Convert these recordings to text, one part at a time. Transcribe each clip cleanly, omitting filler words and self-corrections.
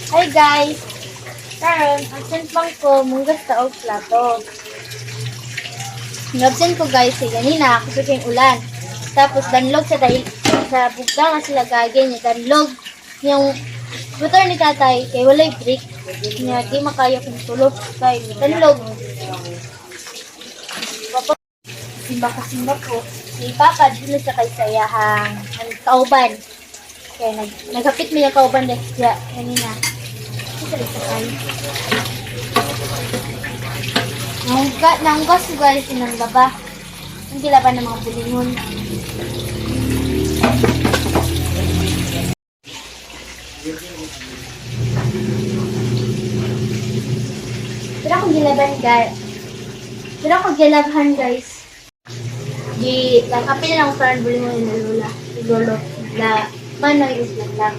Hi guys! Karon, absent bang ko munggas taog plato. Absent ko guys, kay ganina, kusog yung ulan. Tapos danlog sa bugda nga sila gagay niya, danlog yung motor ni tatay, kay walay break. Niya, di makayo kung tulog. Kay danlog. Simba ko. Si Papa, dito sa kay sayahang kauban. Kaya nagkapit mo yung kauban dahil siya kanina. Nanggas ko guys ng laba. Ang gilaban ng mga bulingon. Pero akong gilaban guys. Pero akong gilabhan guys. Kapil lang ang parang bulingon na lula. Lolo. Na manoy is lang.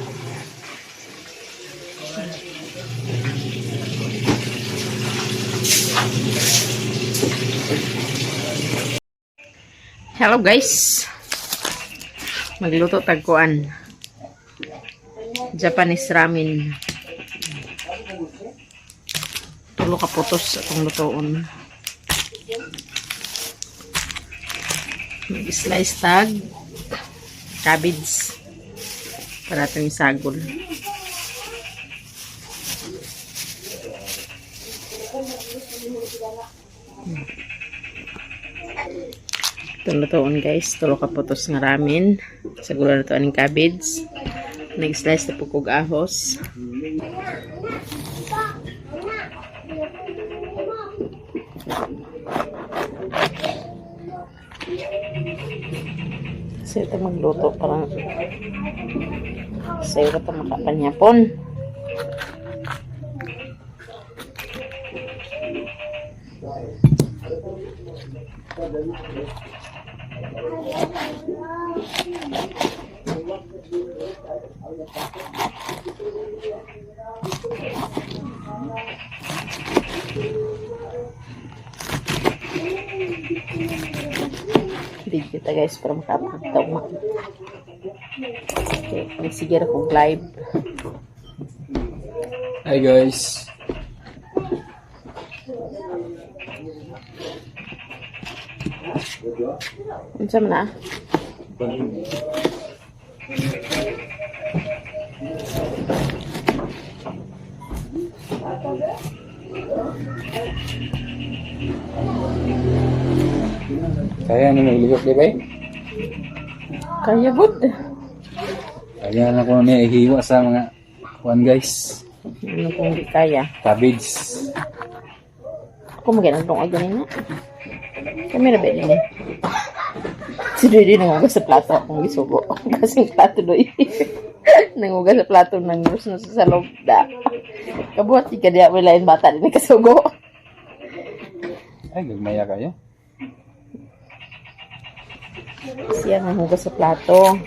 Hello guys, magluto tagkuan Japanese ramen. Tulo ka putos atong lutoon. Mag-slice tag cabbage para itong isagol. Itong lutoon guys, tulo ka putos nga ramen. Sagol na lutoon ng cabbage. Nag-slice na pukog ahos. So ito magluto parang sayo ka ito makapanyapon. Hindi kita guys para makapagtawa. Okay, nagsigir ako live. Hi guys. Unsa man na? Kaya na naglihok di ba? Kaya good. Kaya na ko niya ihiwa sa mga kuan guys. Ano kung di kaya? Cabbage. Ako maginagtong ay ganina. Kami na ba din eh? Si Didi nangugas sa plato akong gisugo. Kasing plato doy. Nangugas sa plato ng nus sa loob da. Kabuhat di ka diya may lain bata din kasugo. Ay, gagmaya kayo. Siya nangugas sa plato.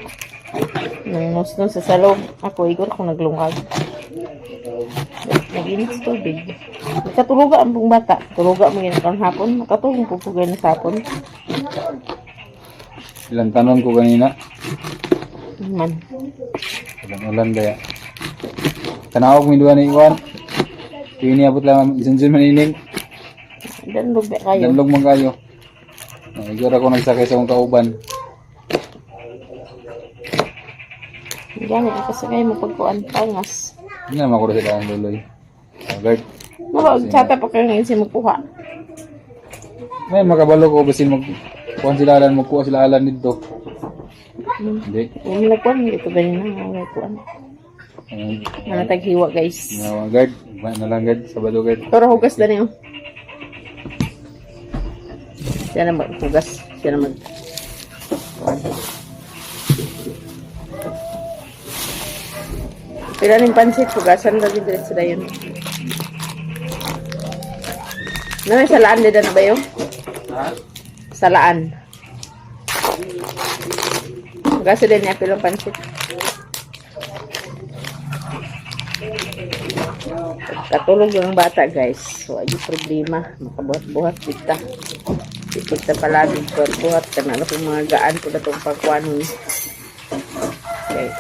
Nang nus sa salog. Ako igor kung naglungag. Naginis tubig. Nakatuluga ang pong bata. Tuluga mo yan kang hapon. Nakatulong po po ganyan sa hapon. Ilang tanon ko kanina. Man. Ilang ulan kaya. Tanawag mo duwa ni Iwan. Kini abot lang isunsun manining. Danlog ba kayo? Danlog man kayo. Igor ako nagsakay sa akong kauban. Gani, kasi kayo mapagkuhan. Pangas. Hindi naman ako sa akong luloy. Guard. Tsata pa kayo ngayon siya magkuha. May makabalo ko basin magkuhan sila alan, magkuha sila alan dito. Hindi. Yung nagkuhan, ito ganyan na. Nagkuhan. Mga taghiwa guys. Guard. Nalanggad sa balo guard. Pero hugas na niyo. Siya na maghugas. Siya na mag... Pila ng pansit, hugasan lagi direct sila yun. May salaan din na ba yun? Salaan. Hugasan din niya pilang pansit. Katulog yung bata guys. So, ayun problema. Makabuhat-buhat kita. Kita palagi buhat ka na kung mga gaan ko na itong pagkuanon. Okay.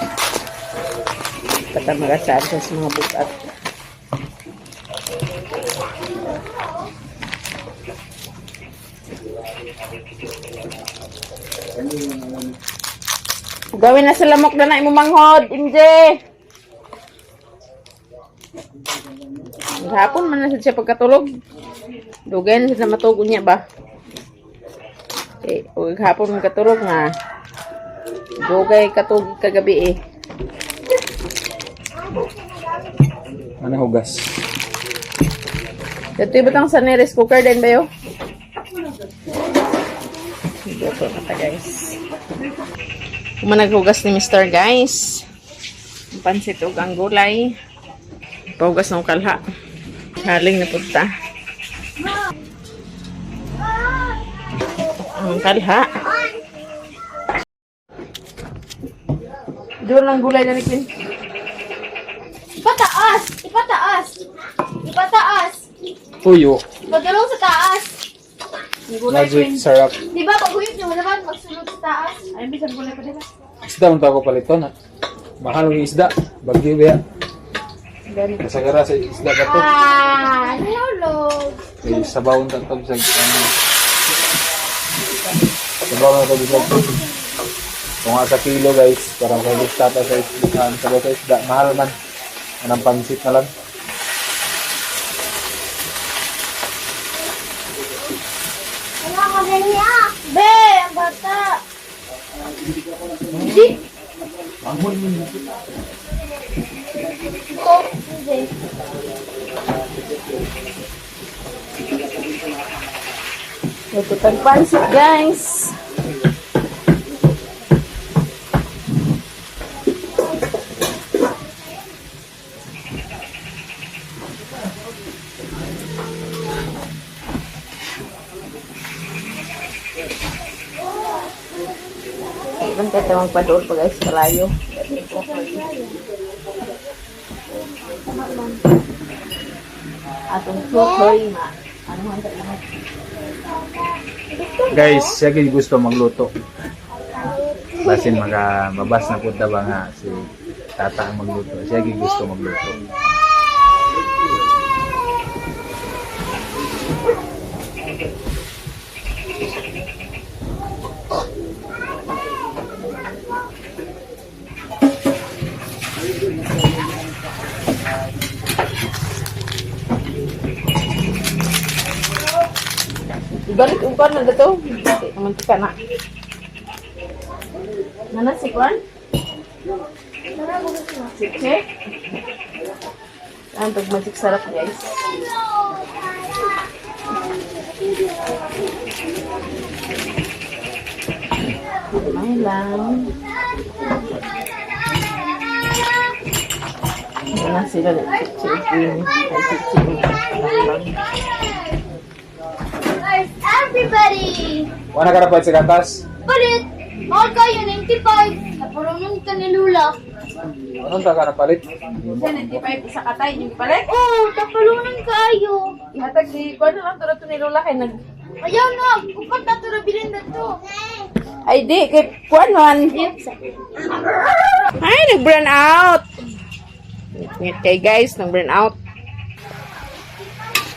Kata magasaan sa mga bukat. Gawin na sa lamok na na imumanghod, MJ. Hapon man na siya pagkatulog. Dugay na siya matugod niya ba? Okay, huwag hapon man katulog nga. Dugay katulog kagabi eh. Ano hugas? Ito yung batang sa rice cooker din ba yun? Ito na guys. Kung naghugas ni Mr. guys. Ang pansit o ang gulay. Pahugas ng kalha. Haling na punta. Ang kalha. Doon lang gulay na Queen. Ipataas! Ipataas! Ipataas! Tuyo. Magalaw sa taas! Ang gulay Magic Queen. syrup. Di ba pag huyop nyo naman, magsunod sa taas? Ay, bisan gulay pa dito. Isda mo ako palito na. Mahal ng isda. Bagyo ba? Ganito. Kasagara sa isda ka to. Ah! Nahulog! May sabaw na ito sa sabaw na ito sa kung nga sa kilo guys, parang sa listata sa isda, sabaw sa isda, mahal man. Anong pansit na lang. Wala ka na niya! Be! Ang bata! Hindi! Ito, hindi. Ito tagpansit guys. Ibang tayo magpadool pa guys kalayo. Atong sukoy ma. Ano man tayo? Guys, siya gid gusto magluto. Basin mababas na punta ba nga si tata ang magluto. Siya gid gusto magluto. Ibalik ang kwan na dito. Mantika na. Nana si kwan? Sige. Ang pagmatik sarap guys. May lang. Nana sila na chicken. Where's everybody? Wala ka na pa sa gatas? Palit! Mahal kayo, 95! Napulungan ka ni Lula. Anong ta ka na palit? 75 isa katay, hindi pala. Oh, napulungan kayo. Ihatag si kwan na lang to ni Lola kay nag. Ayaw na, upat na ito na bilhin na ito. Ay di kay kwan man. Ay nag-burn out. Okay guys, nag-burn out.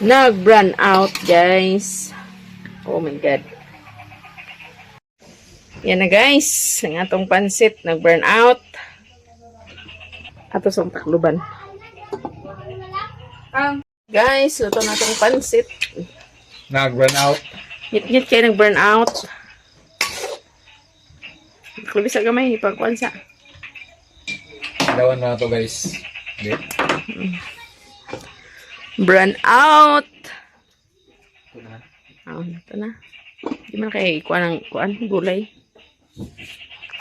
Nag-burn out guys. Oh my god. Yan na guys, ang atong pansit nag-burn out. Ato sa takluban. Guys, luto na itong pansit. Nag-run out. Ngit-ngit kayo nag-burn out. Klubi sa gamay, ipagkuhan sa. Dawan na to guys. Hindi. Burn out. Oh, ito na. Hindi man kayo ikuha ng gulay.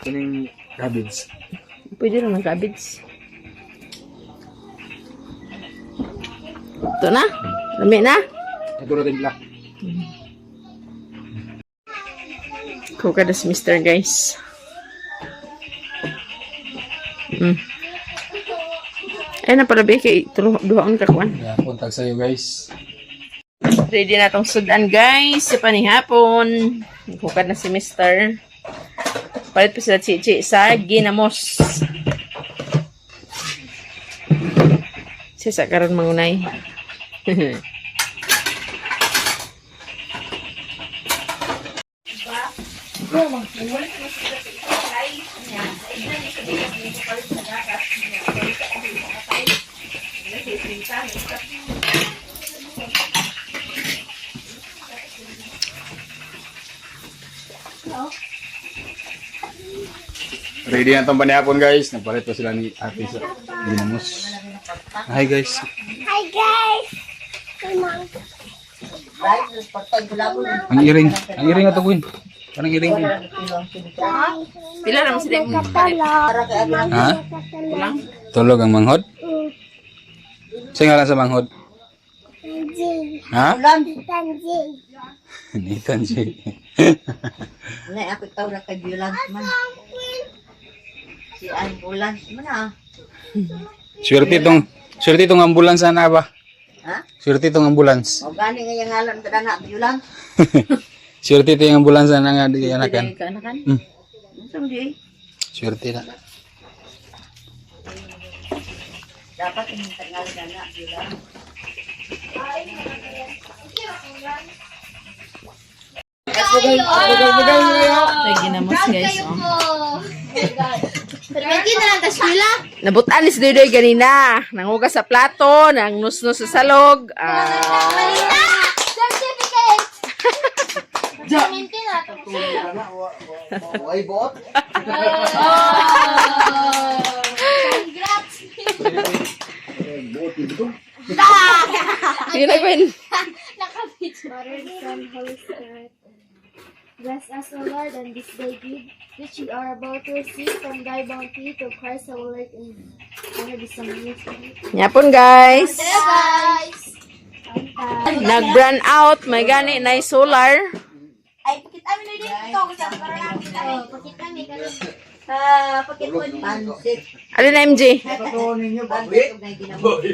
Kuning cabbage. Pwede lang ng cabbage. Ito na. Lami na. Ito na timpla. Kuka das mister guys. Ay na pala kay duhaon kakuan. Yeah, puntag sa'yo guys. Ready na tong sudan guys. Sa panihapon. Kuka na si mister. Palit pa sila chichi sa ginamos. Siya sa karon mangunay. Ready na itong panihapon guys. Nagpalit pa sila ni ate sa ginamos. Hi guys. Hi guys! Ang iring. Ang iring na to Queen. Parang iring Queen. Pila naman sila yung Ha? Tulog ang manghod? Saan nga lang sa manghod? Ha? Nathan J. Nay, ako itaw na kay ambulance man. Si ambulance man ah. Swerte itong ambulance na ba? Ha? Swerte itong ambulance. O gani nga yung ngalan ka na ambulance. Swerte ito yung ambulance na nga di anakan. Kaanakan? Unsa di? Swerte na. Dapat yung ngalan ka na ambulance. Ay, ginamos guys. Oh. Pero hindi na lang kaswila. Nabutan ni si Doy ganina. Nangugas sa plato, nang nus-nus sa salog. Certificate! Documente na ito. Congrats! Sige na, Gwen. Nakapit. Father, Son, Holy Spirit. Bless us, O Lord, and this day give, which we are about to receive from thy bounty to Christ our Lord. Amen. Lord, this is Yapon guys. Hello, guys! Nag-brand out. May gani na solar. Ay, pakita mo na din. Ito, gusto ko para namin. Pakita mo ganun. Pakita mo din. Pansit. Alin na MJ? Pansit na ginamos.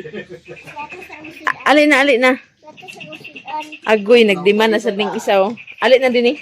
Alin na. Agoy, nagdemand na sa ding isaw. Alin na din eh.